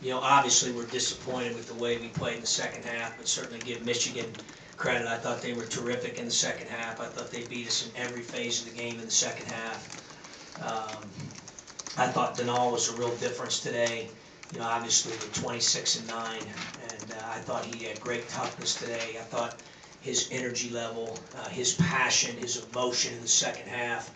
You know, obviously we're disappointed with the way we played in the second half, but certainly give Michigan credit. I thought they were terrific in the second half. I thought they beat us in every phase of the game in the second half. I thought Denal was a real difference today. You know, obviously with 26-9, and I thought he had great toughness today. I thought his energy level, his passion, his emotion in the second half,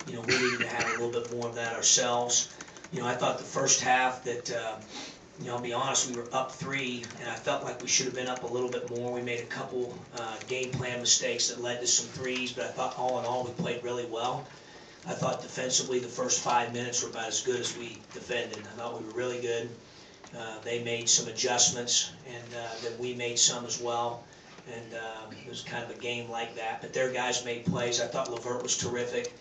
you know, we needed to have a little bit more of that ourselves. You know, I thought the first half that, you know, I'll be honest, we were up 3, and I felt like we should have been up a little bit more. We made a couple game plan mistakes that led to some threes, but I thought all in all we played really well. I thought defensively the first 5 minutes were about as good as we defended. I thought we were really good. They made some adjustments, and then we made some as well. And it was kind of a game like that. But their guys made plays. I thought LeVert was terrific.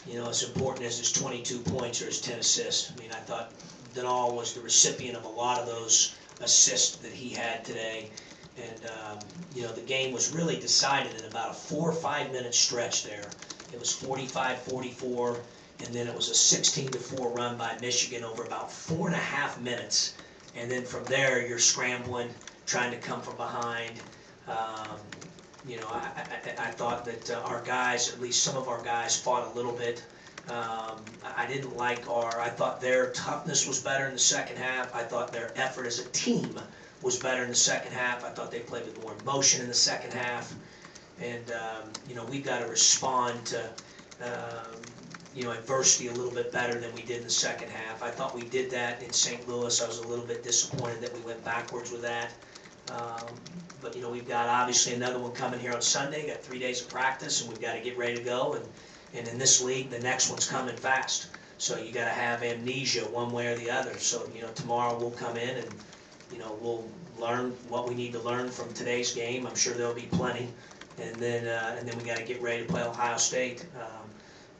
You know, as important as his 22 points or his 10 assists. I mean, I thought Denal was the recipient of a lot of those assists that he had today. And, you know, the game was really decided in about a 4 or 5 minute stretch there. It was 45-44, and then it was a 16-4 run by Michigan over about 4.5 minutes. And then from there, you're scrambling, trying to come from behind. You know, I thought that our guys, at least some of our guys, fought a little bit. I didn't like I thought their toughness was better in the second half. I thought their effort as a team was better in the second half. I thought they played with more emotion in the second half. And, you know, we've got to respond to, you know, adversity a little bit better than we did in the second half. I thought we did that in St. Louis. I was a little bit disappointed that we went backwards with that. But, you know, we've got obviously another one coming here on Sunday. Got 3 days of practice, and we've got to get ready to go. And in this league, the next one's coming fast. So you got to have amnesia one way or the other. So, you know, tomorrow we'll come in and, you know, we'll learn what we need to learn from today's game. I'm sure there'll be plenty. And then we got to get ready to play Ohio State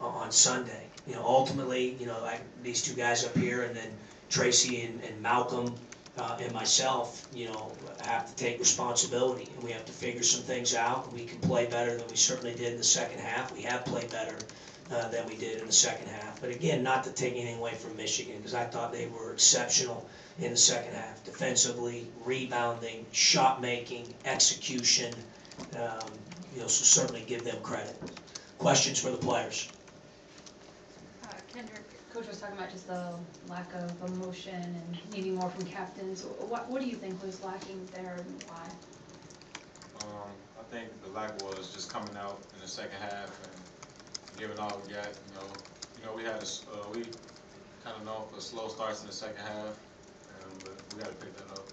on Sunday. You know, ultimately, you know, like these two guys up here, and then Tracy and Malcolm and myself, you know, have to take responsibility, and we have to figure some things out. We can play better than we certainly did in the second half. We have played better than we did in the second half. But again, not to take anything away from Michigan, because I thought they were exceptional in the second half, defensively, rebounding, shot making, execution. You know, so certainly give them credit. Questions for the players? Kendrick, Coach was talking about just the lack of emotion and needing more from captains. What do you think was lacking there, and why? I think the lack was just coming out in the second half and giving all we got. You know, we had we kind of know for slow starts in the second half, but we got to pick that up.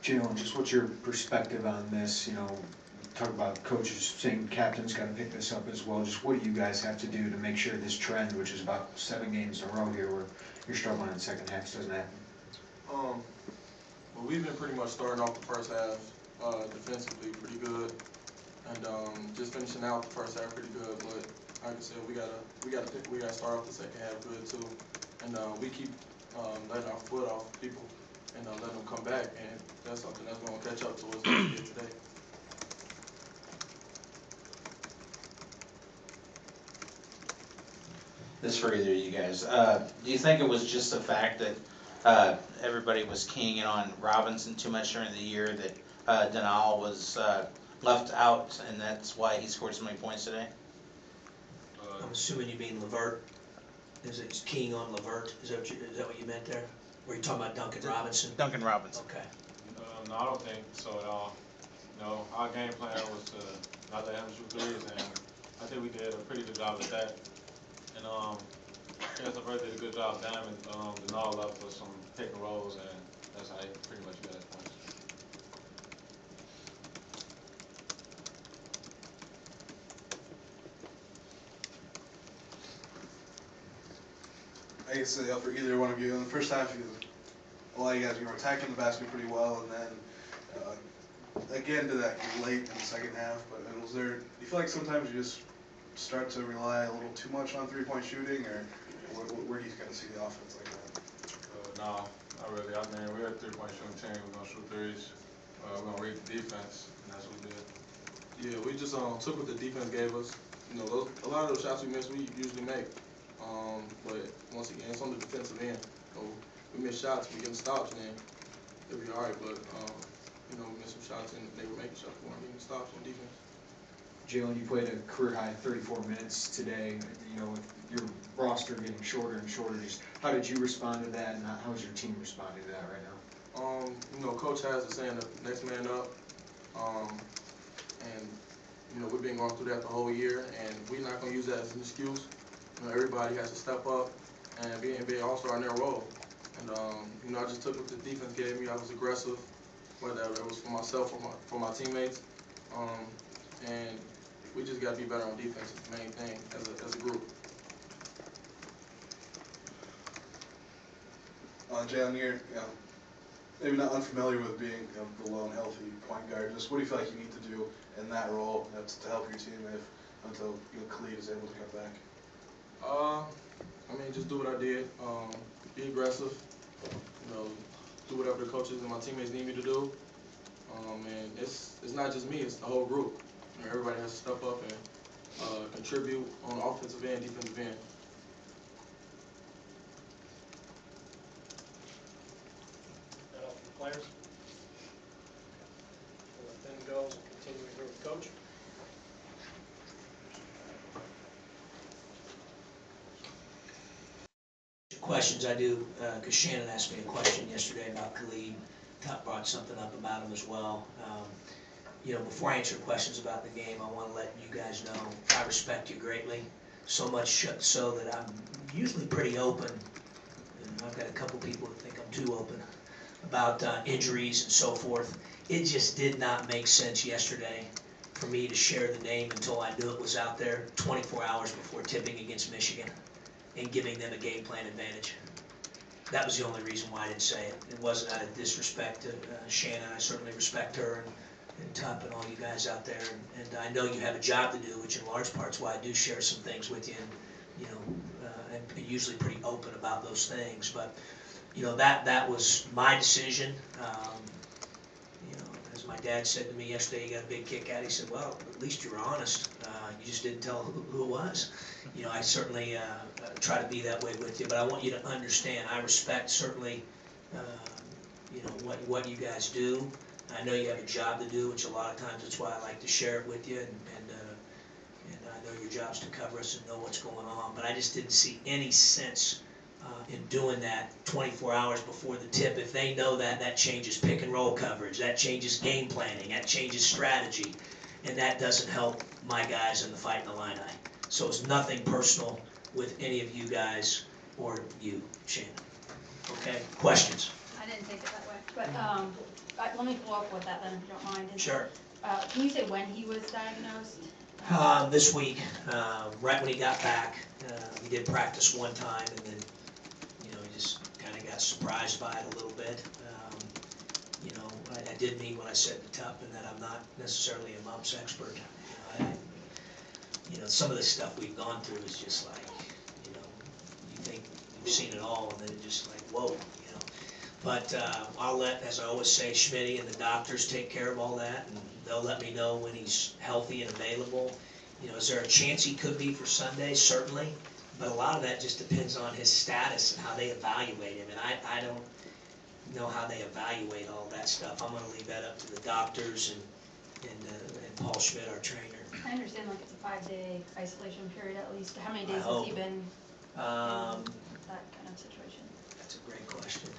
Jalen, just what's your perspective on this? You know, talk about coaches saying captains got to pick this up as well. Just what do you guys have to do to make sure this trend, which is about 7 games in a row here, where you're struggling in the second half, doesn't happen? Well, we've been pretty much starting off the first half defensively pretty good, and just finishing out the first half pretty good. But like I said, we gotta start off the second half good too, and we keep letting our foot off people and letting them come back, and that's something that's going to catch up to us like we did today. This for either of you guys. Do you think it was just the fact that everybody was keying in on Robinson too much during the year, that Denal was left out, and that's why he scored so many points today? I'm assuming you mean LeVert. Is it keying on LeVert? Is that what you meant there? Were you talking about Duncan Robinson? Duncan Robinson. Okay. No, I don't think so at all. You know, our game plan was to not let him shoot threes, and I think we did a pretty good job at that. And Chance LeVert did a good job diamond Denal up for some pick and rolls, and that's how he pretty much got his points. I can say for either one of you. In the first half, a lot of you guys were attacking the basket pretty well, and then again to that late in the second half. But was there? Do you feel like sometimes you just start to rely a little too much on three-point shooting, or where do you kind of see the offense like that? No, not really. I mean, we're a three-point shooting team. We're gonna shoot threes. We're gonna read the defense, and that's what we did. Yeah, we just took what the defense gave us. a lot of those shots we miss, we usually make. But once again, it's on the defensive end. We miss shots, we get stops, and then it'll be all right. But we missed some shots, and they were making shots. We weren't getting stops on defense. Jalen, you played a career high 34 minutes today. With your roster getting shorter and shorter, just how did you respond to that, and how's your team responding to that right now? Coach has the saying, the next man up, and we've been going through that the whole year, and we're not going to use that as an excuse. Everybody has to step up and be an all-star in their role. And I just took what the defense gave me. I was aggressive, whether it was for myself or for my teammates, and we just got to be better on defense. Is the main thing as a group. Jalen, you're maybe not unfamiliar with being the lone healthy point guard. Just what do you feel like you need to do in that role to help your team until Khalid is able to come back? Just do what I did. Be aggressive. Do whatever the coaches and my teammates need me to do. And it's not just me; it's the whole group. Everybody has to step up and contribute on the offensive and defensive end. That all for the players? We'll let them go and continue here with Coach. Questions I do, because Shannon asked me a question yesterday about Khalid. Top brought something up about him as well. Before I answer questions about the game, I want to let you guys know I respect you greatly. So much so that I'm usually pretty open. And I've got a couple people that think I'm too open about injuries and so forth. It just did not make sense yesterday for me to share the name until I knew it was out there 24 hours before tipping against Michigan and giving them a game plan advantage. That was the only reason why I didn't say it. It wasn't out of disrespect to Shannon. I certainly respect her and Tup and all you guys out there. And I know you have a job to do, which in large part is why I do share some things with you, and be usually pretty open about those things. But that was my decision. As my dad said to me yesterday, he got a big kick out. He said, "Well, at least you're honest. You just didn't tell who it was." I certainly try to be that way with you, but I want you to understand, I respect certainly, what you guys do. I know you have a job to do, which a lot of times that's why I like to share it with you, and I know your job's to cover us and know what's going on, but I just didn't see any sense in doing that 24 hours before the tip. If they know that changes pick and roll coverage, that changes game planning, that changes strategy, and that doesn't help my guys in the fight in the Illini. So it's nothing personal with any of you guys or you, Shannon. Okay, questions? I didn't take it that way, but let me follow up with that then, if you don't mind. Sure. Can you say when he was diagnosed? This week, right when he got back, we did practice one time, and then, he just kind of got surprised by it a little bit. I did mean when I said to Tup, and that I'm not necessarily a mumps expert. Some of the stuff we've gone through is just like, you think you've seen it all, and then it's just like, whoa, But I'll let, as I always say, Schmitty and the doctors take care of all that, and they'll let me know when he's healthy and available. Is there a chance he could be for Sunday? Certainly, but a lot of that just depends on his status and how they evaluate him, and I don't know how they evaluate all that stuff. I'm going to leave that up to the doctors and Paul Schmidt, our trainer. I understand it's a 5-day isolation period at least. How many days has he been in that kind of situation? That's a great question.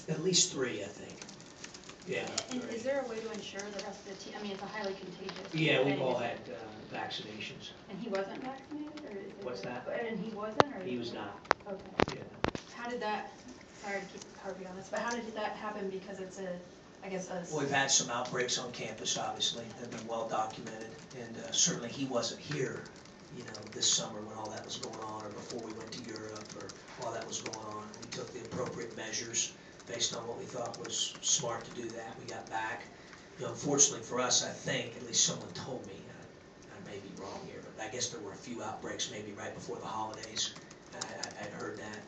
At least 3, I think. Yeah. And is there a way to ensure the rest of the team? It's a highly contagious. Yeah, we've all had vaccinations. And he wasn't vaccinated, or is it? What's that? And he wasn't, or? He was not. Okay. Yeah. How did that? Sorry to keep harping on this, but how did that happen? Because it's Well, we've had some outbreaks on campus, obviously, that have been well documented, and certainly he wasn't here, this summer when all that was going on, or before we went to Europe, or while that was going on. We took the appropriate measures based on what we thought was smart to do that. We got back. Unfortunately for us, I think, at least someone told me, I may be wrong here, but I guess there were a few outbreaks maybe right before the holidays. I'd heard that.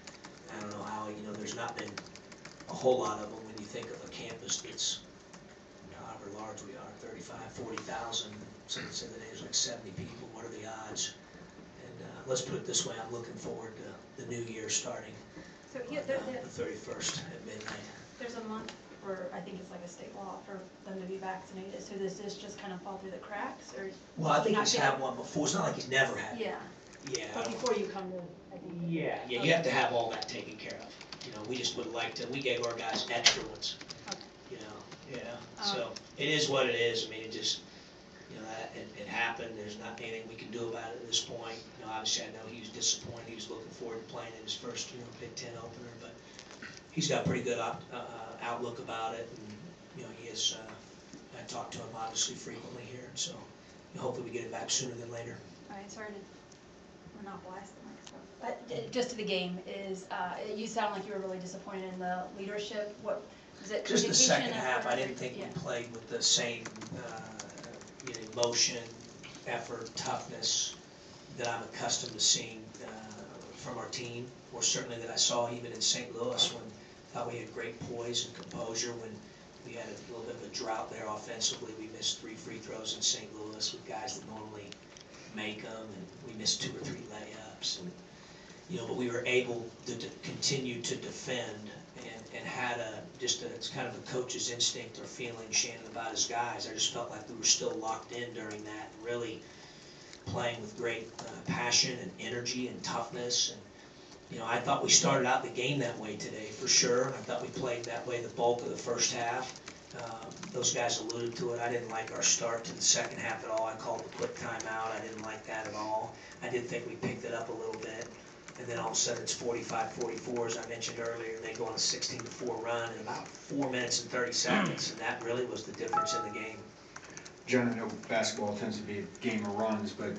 I don't know how, there's not been a whole lot of them when you think of a campus that's however large we are, 35, 40,000, So they said that there's like 70 people, what are the odds? And let's put it this way, I'm looking forward to the new year starting So on here, the 31st at midnight. there's a month for, I think it's like a state law for them to be vaccinated, so does this just kind of fall through the cracks, or? Well, I think not he's get- had one before, it's not like he's never had it. Yeah, Yeah. but before you come to, I think. Yeah, you have to have all that taken care of. You know, we just would like to, we gave our guys extra ones, Okay. you know, yeah. So it is what it is. I mean, it just, you know, it happened. There's not anything we can do about it at this point. You know, obviously I know he was disappointed. He was looking forward to playing in his first, Big Ten opener, but he's got a pretty good outlook about it. And, you know, he is, I talk to him obviously frequently here, so hopefully we get him back sooner than later. All right, sorry to monopolize the mic stuff. But just to the game is, you sound like you were really disappointed in the leadership. What, was it Just the communication second half, effort? I didn't think we Yeah. played with the same, emotion, effort, toughness that I'm accustomed to seeing from our team, or certainly that I saw even in St. Louis when I thought we had great poise and composure. When we had a little bit of a drought there offensively, we missed 3 free throws in St. Louis with guys that normally make them, and we missed 2 or 3 layups. And, but we were able to continue to defend and had it's kind of a coach's instinct or feeling, Shannon, about his guys. I just felt like we were still locked in during that, and really playing with great passion and energy and toughness. And, I thought we started out the game that way today, for sure. I thought we played that way the bulk of the first half. Those guys alluded to it. I didn't like our start to the second half at all. I called the quick timeout. I didn't like that at all. I did think we picked it up a little bit. And then all of a sudden it's 45-44, as I mentioned earlier, and they go on a 16-4 run in about 4 minutes and 30 seconds, and that really was the difference in the game. John, I know basketball tends to be a game of runs, but,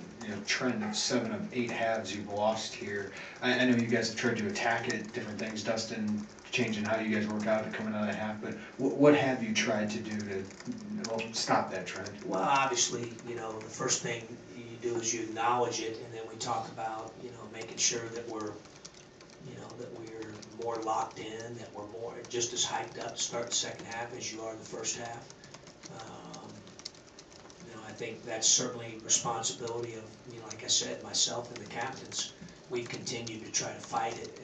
trend of 7 of 8 halves you've lost here. I know you guys have tried to attack it, different things, Dustin, changing how you guys work out and coming out of the half, but what have you tried to do to stop that trend? Well, obviously, the first thing you do is you acknowledge it, and then we talk about, making sure that we're more locked in, that we're more, just as hyped up to start the second half as you are the first half. I think that's certainly responsibility of, like I said, myself and the captains. We've continued to try to fight it,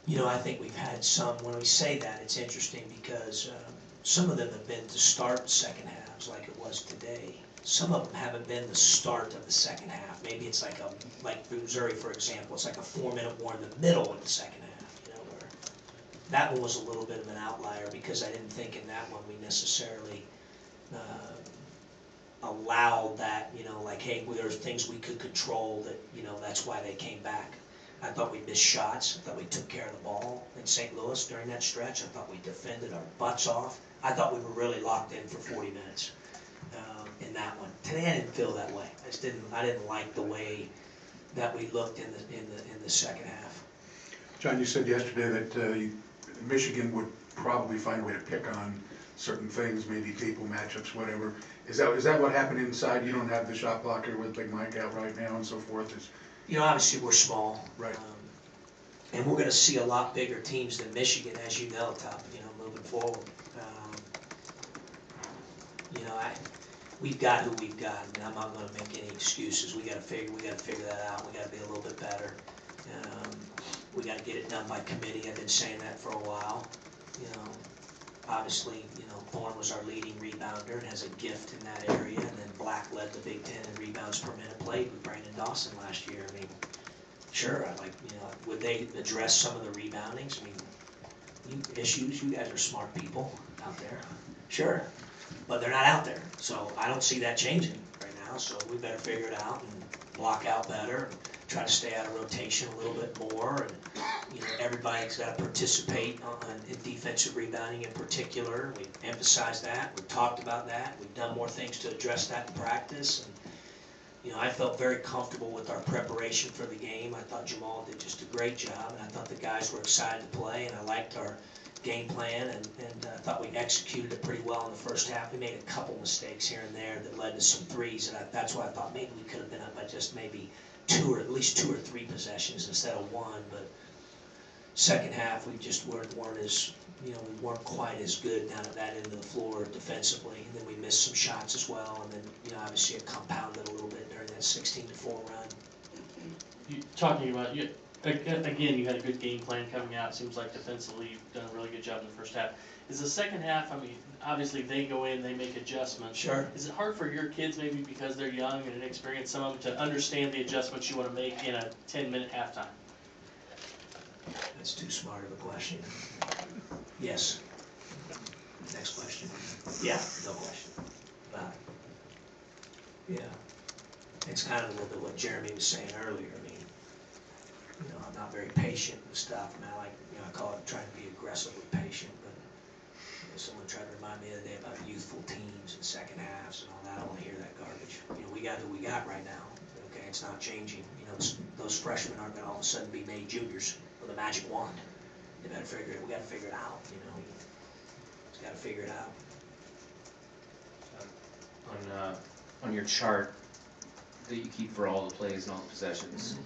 and I think we've had some, when we say that, it's interesting because some of them have been to start second halves like it was today. Some of them haven't been the start of the second half. Maybe it's like Missouri, for example, it's like a 4-minute war in the middle of the second half, where that one was a little bit of an outlier because I didn't think in that one we necessarily allowed that, like, hey, there's things we could control that, that's why they came back. I thought we missed shots. I thought we took care of the ball in St. Louis during that stretch. I thought we defended our butts off. I thought we were really locked in for 40 minutes in that one. Today I didn't feel that way. I didn't like the way that we looked in the second half. John, you said yesterday that Michigan would probably find a way to pick on certain things, maybe people, matchups, whatever. Is that what happened inside? You don't have the shot blocker with Big Mike out right now and so forth? Obviously we're small. Right. And we're going to see a lot bigger teams than Michigan, as you know, Top, moving forward. We've got who we've got. I mean, I'm not going to make any excuses. We got to figure that out. We got to be a little bit better. We got to get it done by committee. I've been saying that for a while. Obviously, Thorne was our leading rebounder and has a gift in that area, and then Black led the Big Ten in rebounds per minute played with Brandon Dawson last year. I mean, sure, would they address some of the reboundings? I mean, issues, you guys are smart people out there. Sure, but they're not out there, so I don't see that changing right now, so we better figure it out and block out better, and try to stay out of rotation a little bit more, and everybody's got to participate in defensive rebounding in particular. We've emphasized that, we've talked about that, we've done more things to address that in practice, and I felt very comfortable with our preparation for the game. I thought Jamal did just a great job, and I thought the guys were excited to play, and I liked our game plan, and I thought we executed it pretty well in the first half. We made a couple mistakes here and there that led to some threes, and that's why I thought maybe we could have been up by just maybe at least two or three possessions instead of one. But second half, we just weren't as, we weren't quite as good down at that end of the floor defensively. And then we missed some shots as well, and then, obviously it compounded a little bit during that 16-4 run. You talking about, again, you had a good game plan coming out. Seems like defensively you've done a really good job in the first half. Is the second half, obviously they go in, they make adjustments. Sure. Is it hard for your kids, maybe because they're young and inexperienced, some of them, to understand the adjustments you want to make in a 10-minute halftime? That's too smart of a question. Yes. Next question. Yeah, no question about it. Yeah. It's kind of a little bit what Jeremy was saying earlier. I'm not very patient with stuff. I call it trying to be aggressively patient, but someone tried to remind me the other day about youthful teams and second halves and all that. I don't want to hear that garbage. We got who we got right now. Okay, it's not changing. Those freshmen aren't going to all of a sudden be made juniors with a magic wand. They better figure it. We got to figure it out. Just got to figure it out. On your chart that you keep for all the plays and all the possessions,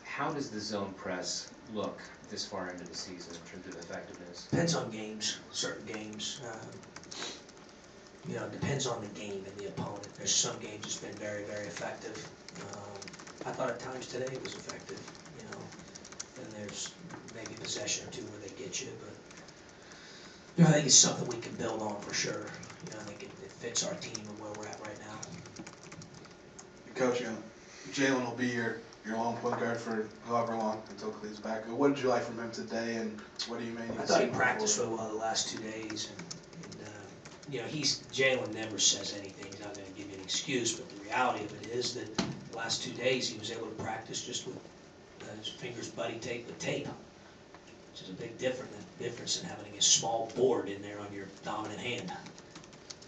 how does the zone press look this far into the season in terms of effectiveness? Depends on games, certain games. Depends on the game and the opponent. There's some games that's been very, very effective. I thought at times today it was effective, and there's maybe possession or two where they get you, but I think it's something we can build on for sure. I think it fits our team and where we're at right now. Coach, Jalen will be your lone point guard for however long until Cleve's back. What did you like from him today, and what do you mean? I thought he practiced really well the last 2 days, and Jalen never says anything. He's not going to give you an excuse, but the reality of it is that the last 2 days he was able to practice just with his fingers buddy taped with tape, which is a big difference in having a small board in there on your dominant hand.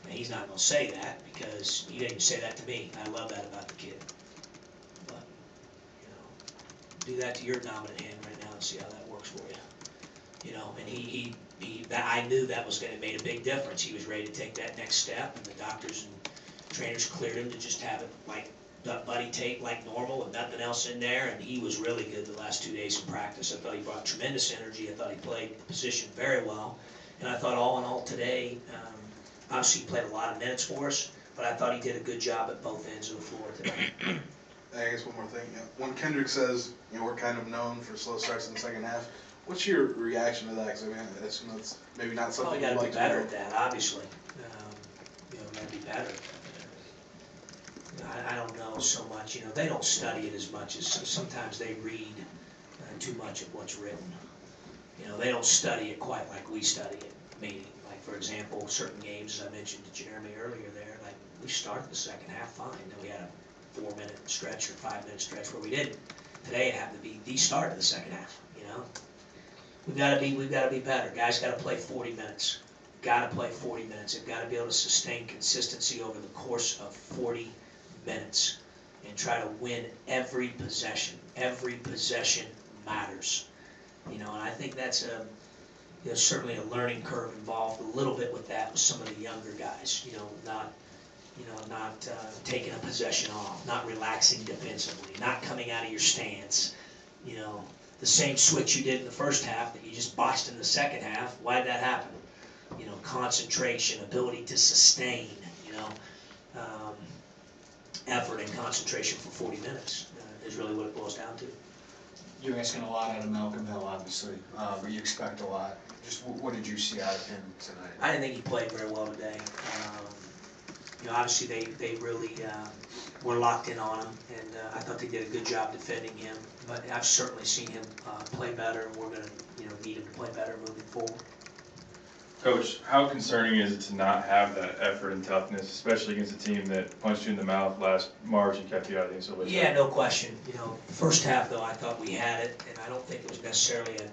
And he's not going to say that because he didn't say that to me. I love that about the kid. But, do that to your dominant hand right now and see how that works for you. And I knew that was going to make a big difference. He was ready to take that next step, and the doctors and trainers cleared him to just have it like buddy tape like normal with nothing else in there, and he was really good the last 2 days in practice. I thought he brought tremendous energy. I thought he played the position very well, and I thought all in all today, obviously he played a lot of minutes for us, but I thought he did a good job at both ends of the floor today. I guess one more thing. When Kendrick says, we're kind of known for slow starts in the second half, what's your reaction to that? Because I assume that's maybe not something Well, you'd like we got to be better to at that, obviously. We got to be better. I don't know so much. They don't study it as much as sometimes they read too much of what's written. They don't study it quite like we study it. Meaning, like for example, certain games, as I mentioned to Jeremy earlier there, like we started the second half fine, then we had a 4-minute stretch or 5-minute stretch where we didn't. Today it happened to be the start of the second half. We've got to be better. Guys got to play 40 minutes. Got to play 40 minutes. They've got to be able to sustain consistency over the course of 40 minutes and try to win every possession. Every possession matters. And I think that's certainly a learning curve involved a little bit with that with some of the younger guys. Not taking a possession off, not relaxing defensively, not coming out of your stance. The same switch you did in the first half that you just botched in the second half. Why did that happen? Concentration, ability to sustain, effort and concentration for 40 minutes is really what it boils down to. You're asking a lot out of Malcolm Hill, obviously, or you expect a lot. Just what did you see out of him tonight? I didn't think he played very well today. Obviously they really were locked in on him, and I thought they did a good job defending him. But I've certainly seen him play better, and we're going to need him to play better moving forward. Coach, how concerning is it to not have that effort and toughness, especially against a team that punched you in the mouth last March and kept you out of the NCAA? Yeah, no question. First half though, I thought we had it, and I don't think it was necessarily a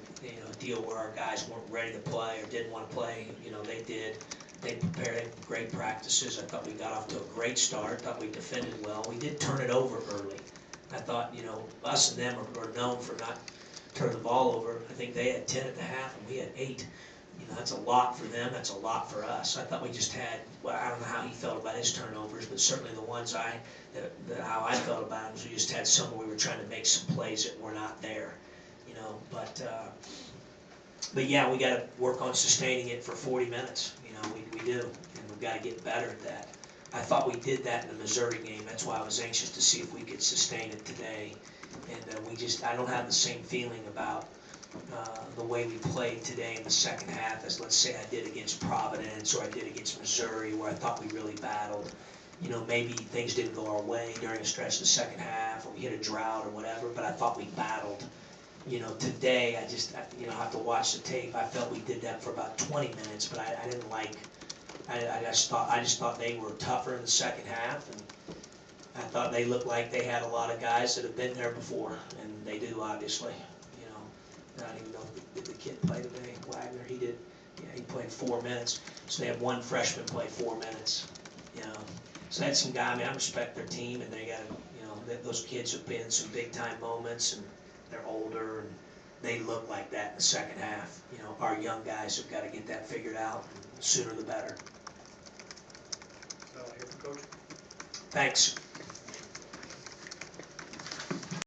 deal where our guys weren't ready to play or didn't want to play. They did. They prepared great practices. I thought we got off to a great start. I thought we defended well. We did turn it over early. I thought, us and them are known for not turning the ball over. I think they had 10 at the half and we had 8. That's a lot for them. That's a lot for us. I thought we just had, I don't know how he felt about his turnovers, but certainly the ones how I felt about them was we just had some where we were trying to make some plays that were not there. But But yeah, we gotta work on sustaining it for 40 minutes, you know, we do, and we've gotta get better at that. I thought we did that in the Missouri game, that's why I was anxious to see if we could sustain it today. And I don't have the same feeling about the way we played today in the second half as, let's say, I did against Providence or I did against Missouri, where I thought we really battled. You know, maybe things didn't go our way during a stretch of the second half, or we hit a drought or whatever, but I thought we battled. You know, today, I have to watch the tape. I felt we did that for about 20 minutes, but I didn't like, I just thought they were tougher in the second half, and I thought they looked like they had a lot of guys that have been there before, and they do, obviously, you know. I don't even know, did the kid play today, Wagner? He did, yeah, he played 4 minutes, so they had one freshman play 4 minutes, you know. So that's some guy, I mean, I respect their team, and they got, you know, those kids have been in some big-time moments, and they're older, and they look like that in the second half. You know, our young guys have got to get that figured out, and the sooner the better. So, here from Coach. Thanks.